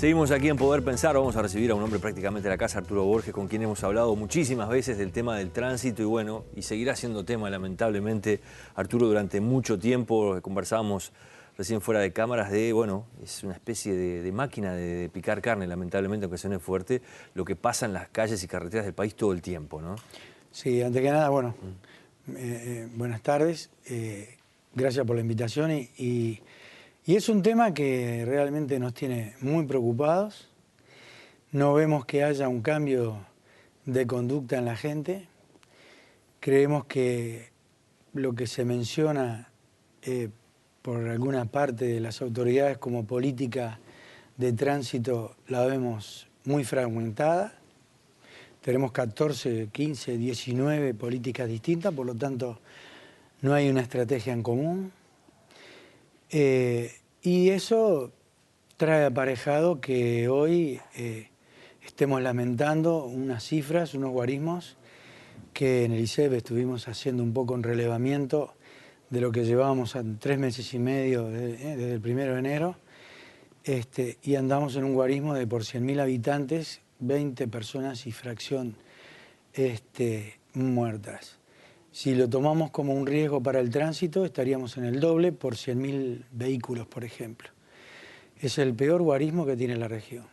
Seguimos aquí en Poder Pensar. Vamos a recibir a un hombre prácticamente de la casa, Arturo Borges, con quien hemos hablado muchísimas veces del tema del tránsito y bueno, y seguirá siendo tema lamentablemente, Arturo, durante mucho tiempo. Conversábamos recién fuera de cámaras de, bueno, es una especie de máquina de picar carne, lamentablemente, aunque suene fuerte, lo que pasa en las calles y carreteras del país todo el tiempo, ¿no? Sí, antes que nada, bueno, buenas tardes, gracias por la invitación y es un tema que realmente nos tiene muy preocupados. No vemos que haya un cambio de conducta en la gente. Creemos que lo que se menciona por alguna parte de las autoridades como política de tránsito la vemos muy fragmentada. Tenemos 14, 15, 19 políticas distintas, por lo tanto no hay una estrategia en común. Y eso trae aparejado que hoy estemos lamentando unas cifras, unos guarismos, que en el ICEP estuvimos haciendo un poco en relevamiento de lo que llevábamos a 3 meses y medio desde el 1 de enero, y andamos en un guarismo de por 100.000 habitantes, 20 personas y fracción muertas. Si lo tomamos como un riesgo para el tránsito, estaríamos en el doble por 100.000 vehículos, por ejemplo. Es el peor guarismo que tiene la región.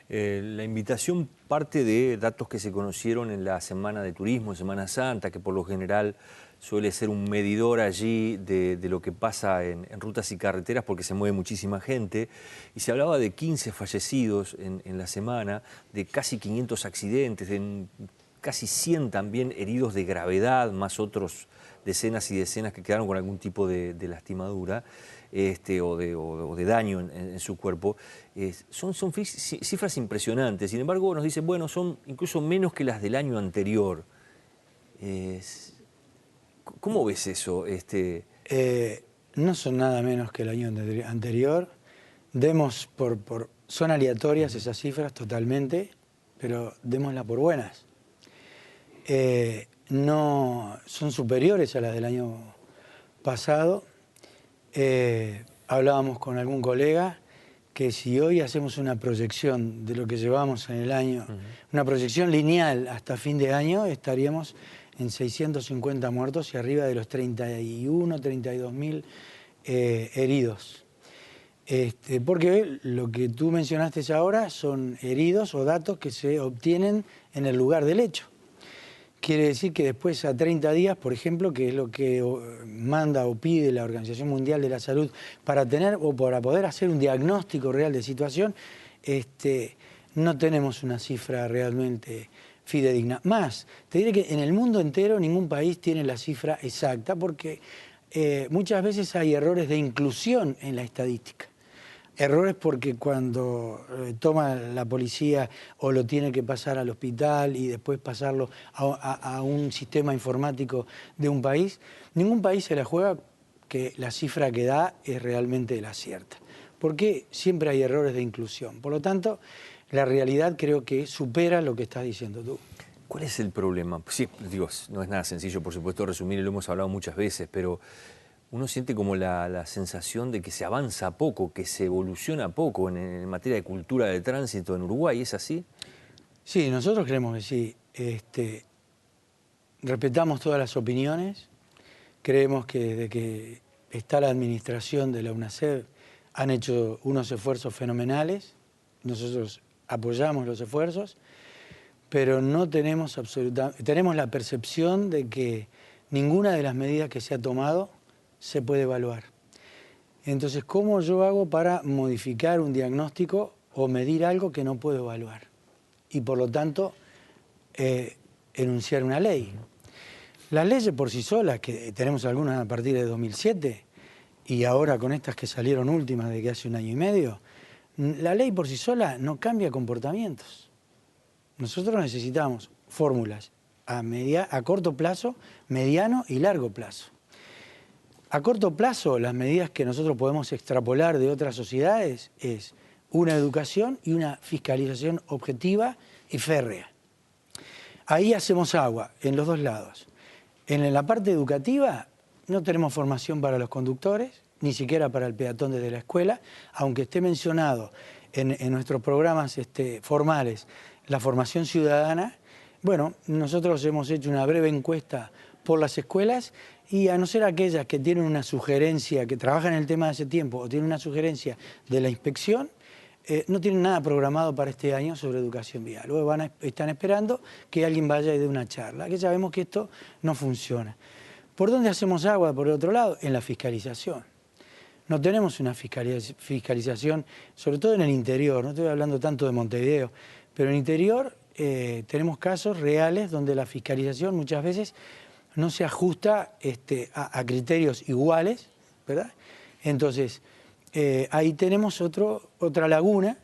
La invitación parte de datos que se conocieron en la Semana de Turismo, Semana Santa, que por lo general suele ser un medidor allí de lo que pasa en rutas y carreteras porque se mueve muchísima gente. Y se hablaba de 15 fallecidos en la semana, de casi 500 accidentes, de casi 100 también heridos de gravedad, más otros decenas y decenas que quedaron con algún tipo de lastimadura o de daño en su cuerpo. Son cifras impresionantes. Sin embargo, nos dicen, bueno, son incluso menos que las del año anterior. ¿Cómo ves eso? No son nada menos que el año anterior. Son aleatorias esas cifras totalmente, pero démoslas por buenas. No son superiores a las del año pasado. Hablábamos con algún colega que si hoy hacemos una proyección de lo que llevamos en el año, una proyección lineal hasta fin de año, estaríamos en 650 muertos y arriba de los 31, 32.000 heridos. Porque lo que tú mencionaste ahora son heridos o datos que se obtienen en el lugar del hecho. Quiere decir que después a 30 días, por ejemplo, que es lo que manda o pide la Organización Mundial de la Salud para tener o para poder hacer un diagnóstico real de situación, no tenemos una cifra realmente fidedigna. Más, te diré que en el mundo entero ningún país tiene la cifra exacta porque muchas veces hay errores de inclusión en la estadística. Errores porque cuando toma la policía o lo tiene que pasar al hospital y después pasarlo a un sistema informático de un país, ningún país se la juega que la cifra que da es realmente la cierta. Porque siempre hay errores de inclusión. Por lo tanto, la realidad creo que supera lo que estás diciendo tú. ¿Cuál es el problema? Sí, digo, no es nada sencillo, por supuesto, resumir, y lo hemos hablado muchas veces, pero uno siente como la sensación de que se avanza poco, que se evoluciona poco en materia de cultura de tránsito en Uruguay. ¿Es así? Sí, nosotros creemos que sí. Respetamos todas las opiniones. Creemos que desde que está la administración de la UNACEV han hecho unos esfuerzos fenomenales. Nosotros apoyamos los esfuerzos, pero no tenemos tenemos la percepción de que ninguna de las medidas que se ha tomado se puede evaluar. Entonces, ¿cómo yo hago para modificar un diagnóstico o medir algo que no puedo evaluar? Y por lo tanto, enunciar una ley. Las leyes por sí solas, que tenemos algunas a partir de 2007, y ahora con estas que salieron últimas de que hace 1 año y medio, la ley por sí sola no cambia comportamientos. Nosotros necesitamos fórmulas a corto plazo, mediano y largo plazo. A corto plazo, las medidas que nosotros podemos extrapolar de otras sociedades es una educación y una fiscalización objetiva y férrea. Ahí hacemos agua, en los dos lados. En la parte educativa no tenemos formación para los conductores, ni siquiera para el peatón desde la escuela, aunque esté mencionado en nuestros programas formales la formación ciudadana, bueno, nosotros hemos hecho una breve encuesta por las escuelas y a no ser aquellas que tienen una sugerencia, que trabajan en el tema de hace tiempo o tienen una sugerencia de la inspección, no tienen nada programado para este año sobre educación vial. Luego están esperando que alguien vaya y dé una charla, que sabemos que esto no funciona. ¿Por dónde hacemos agua? Por el otro lado, en la fiscalización. No tenemos una fiscalización, sobre todo en el interior, no estoy hablando tanto de Montevideo, pero en el interior tenemos casos reales donde la fiscalización muchas veces no se ajusta a criterios iguales, ¿verdad? Entonces, ahí tenemos otra laguna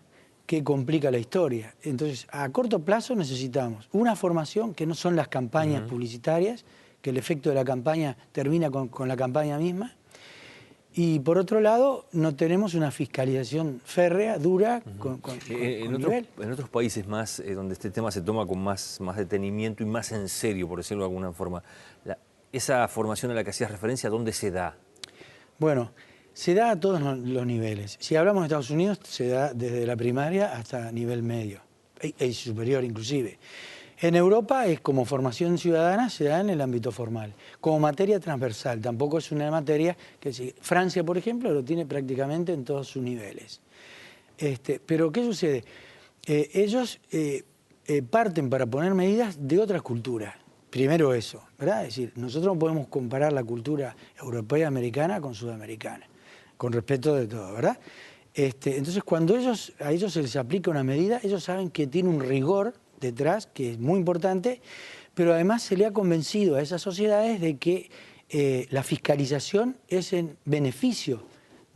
que complica la historia. Entonces, a corto plazo necesitamos una formación que no son las campañas publicitarias, que el efecto de la campaña termina con la campaña misma. Y por otro lado, no tenemos una fiscalización férrea, dura, con nivel. En otros países más, donde este tema se toma con más detenimiento y más en serio, por decirlo de alguna forma, esa formación a la que hacías referencia, ¿dónde se da? Bueno, se da a todos los niveles. Si hablamos de Estados Unidos, se da desde la primaria hasta nivel medio, y superior inclusive. En Europa es como formación ciudadana, se da en el ámbito formal, como materia transversal, tampoco es una materia que sí. Francia, por ejemplo, lo tiene prácticamente en todos sus niveles. Pero ¿qué sucede? Ellos parten para poner medidas de otras culturas. Primero eso, ¿verdad? Es decir, nosotros no podemos comparar la cultura europea americana con sudamericana, con respeto de todo, ¿verdad? Entonces, cuando a ellos se les aplica una medida, ellos saben que tiene un rigor detrás, que es muy importante, pero además se le ha convencido a esas sociedades de que la fiscalización es en beneficio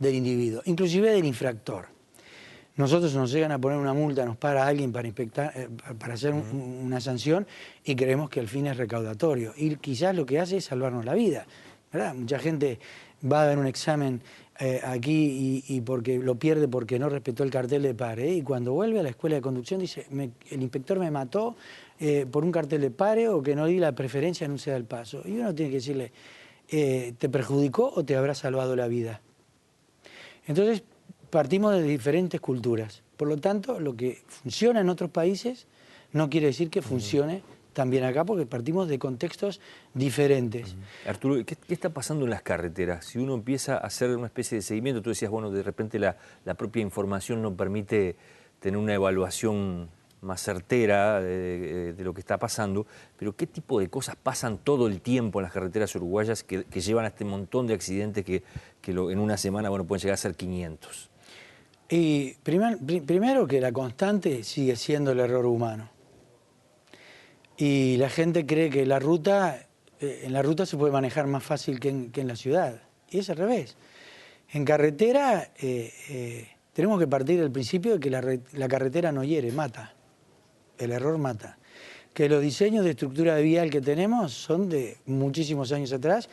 del individuo, inclusive del infractor. Nosotros nos llegan a poner una multa, nos para alguien para inspectar, para hacer una sanción y creemos que el fin es recaudatorio. Y quizás lo que hace es salvarnos la vida, ¿verdad? Mucha gente va a dar un examen aquí y porque lo pierde porque no respetó el cartel de pare, y cuando vuelve a la escuela de conducción dice, el inspector me mató por un cartel de pare o que no di la preferencia en un ceda al paso. Y uno tiene que decirle, ¿te perjudicó o te habrá salvado la vida? Entonces, partimos de diferentes culturas. Por lo tanto, lo que funciona en otros países no quiere decir que funcione también acá, porque partimos de contextos diferentes. Arturo, ¿qué está pasando en las carreteras? Si uno empieza a hacer una especie de seguimiento, tú decías, bueno, de repente la propia información no permite tener una evaluación más certera de lo que está pasando, pero ¿qué tipo de cosas pasan todo el tiempo en las carreteras uruguayas que llevan a este montón de accidentes que en una semana, bueno, pueden llegar a ser 500? Y primero que la constante sigue siendo el error humano. Y la gente cree que en la ruta se puede manejar más fácil que en la ciudad. Y es al revés. En carretera tenemos que partir del principio de que la carretera no hiere, mata. El error mata. Que los diseños de estructura vial que tenemos son de muchísimos años atrás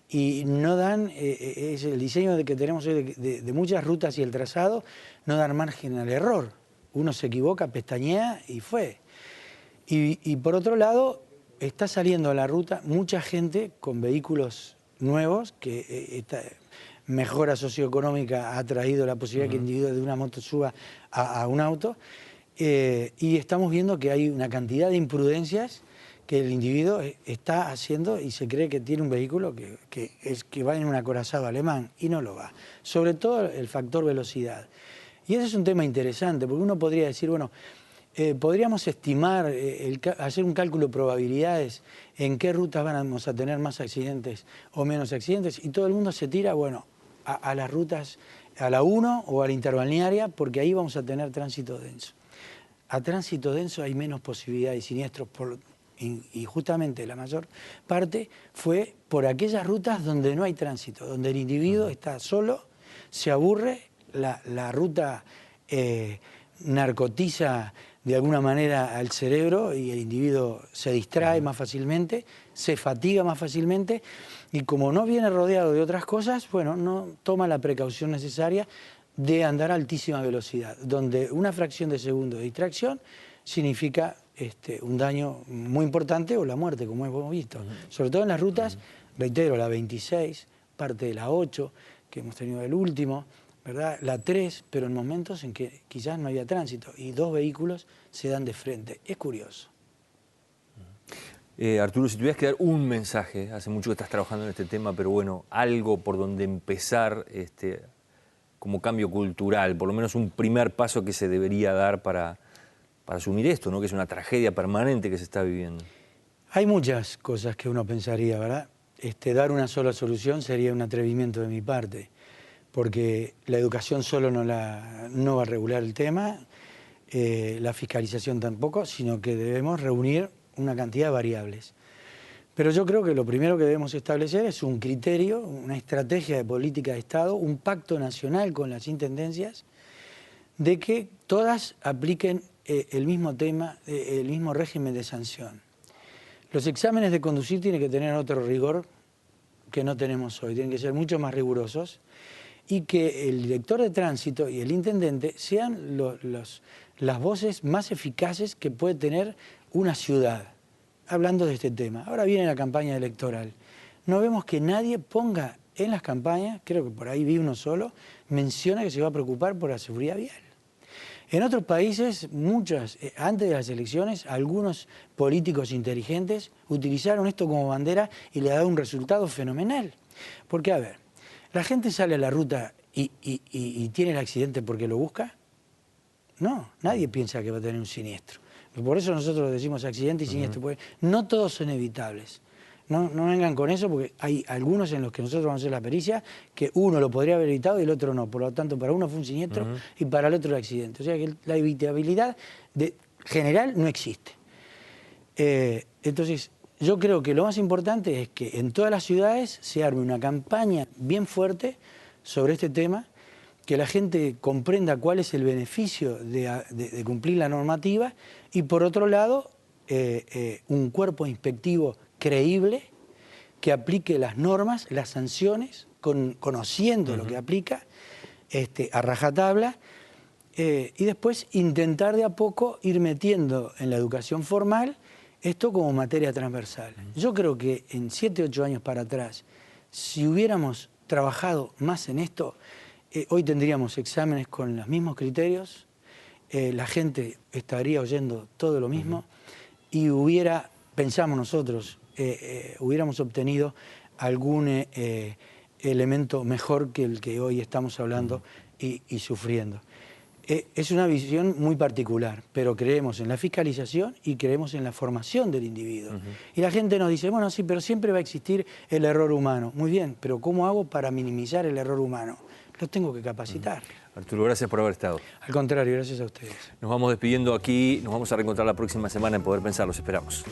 y no dan, es el diseño que tenemos hoy de muchas rutas y el trazado, no dan margen al error. Uno se equivoca, pestañea y fue. Y por otro lado, está saliendo a la ruta mucha gente con vehículos nuevos, que esta mejora socioeconómica ha traído la posibilidad que el individuo de una moto suba a un auto, y estamos viendo que hay una cantidad de imprudencias que el individuo está haciendo y se cree que tiene un vehículo que va en un acorazado alemán, y no lo va. Sobre todo el factor velocidad. Y ese es un tema interesante, porque uno podría decir, bueno, podríamos estimar, hacer un cálculo de probabilidades en qué rutas vamos a tener más accidentes o menos accidentes, y todo el mundo se tira, bueno, a las rutas, a la 1 o a la interbalnearia, porque ahí vamos a tener tránsito denso. A tránsito denso hay menos posibilidades de siniestros, y justamente la mayor parte fue por aquellas rutas donde no hay tránsito, donde el individuo está solo, se aburre, la ruta narcotiza de alguna manera al cerebro y el individuo se distrae más fácilmente, se fatiga más fácilmente, y como no viene rodeado de otras cosas, bueno, no toma la precaución necesaria de andar a altísima velocidad, donde una fracción de segundo de distracción significa un daño muy importante o la muerte, como hemos visto. Sobre todo en las rutas, reitero, la 26, parte de la 8, que hemos tenido el último, ¿verdad? La 3, pero en momentos en que quizás no había tránsito y 2 vehículos se dan de frente. Es curioso. Arturo, si tuvieras que dar un mensaje, hace mucho que estás trabajando en este tema, pero bueno, algo por donde empezar como cambio cultural, por lo menos un primer paso que se debería dar para asumir esto, ¿no? Que es una tragedia permanente que se está viviendo. Hay muchas cosas que uno pensaría, ¿verdad? Dar una sola solución sería un atrevimiento de mi parte, porque la educación solo no va a regular el tema, la fiscalización tampoco, sino que debemos reunir una cantidad de variables. Pero yo creo que lo primero que debemos establecer es un criterio, una estrategia de política de Estado, un pacto nacional con las intendencias, de que todas apliquen el mismo tema, el mismo régimen de sanción. Los exámenes de conducir tienen que tener otro rigor que no tenemos hoy, tienen que ser mucho más rigurosos y que el director de tránsito y el intendente sean las voces más eficaces que puede tener una ciudad, hablando de este tema. Ahora viene la campaña electoral. No vemos que nadie ponga en las campañas, creo que por ahí vi uno solo, menciona que se va a preocupar por la seguridad vial. En otros países, antes de las elecciones, algunos políticos inteligentes utilizaron esto como bandera y le ha dado un resultado fenomenal. Porque, a ver, ¿la gente sale a la ruta y tiene el accidente porque lo busca? No, nadie piensa que va a tener un siniestro. Por eso nosotros decimos accidente y siniestro, porque no todos son evitables. No vengan con eso porque hay algunos en los que nosotros vamos a hacer la pericia que uno lo podría haber evitado y el otro no. Por lo tanto, para uno fue un siniestro y para el otro el accidente. O sea que la evitabilidad general no existe. Entonces, yo creo que lo más importante es que en todas las ciudades se arme una campaña bien fuerte sobre este tema, que la gente comprenda cuál es el beneficio de cumplir la normativa y, por otro lado, un cuerpo inspectivo creíble que aplique las normas, las sanciones, conociendo lo que aplica, a rajatabla, y después intentar de a poco ir metiendo en la educación formal esto como materia transversal. Yo creo que en 7, 8 años para atrás, si hubiéramos trabajado más en esto, hoy tendríamos exámenes con los mismos criterios, la gente estaría oyendo todo lo mismo y pensamos nosotros, hubiéramos obtenido algún elemento mejor que el que hoy estamos hablando y sufriendo. Es una visión muy particular, pero creemos en la fiscalización y creemos en la formación del individuo. Y la gente nos dice, bueno, sí, pero siempre va a existir el error humano. Muy bien, pero ¿cómo hago para minimizar el error humano? Los tengo que capacitar. Arturo, gracias por haber estado. Al contrario, gracias a ustedes. Nos vamos despidiendo aquí, nos vamos a reencontrar la próxima semana en Poder Pensar, los esperamos.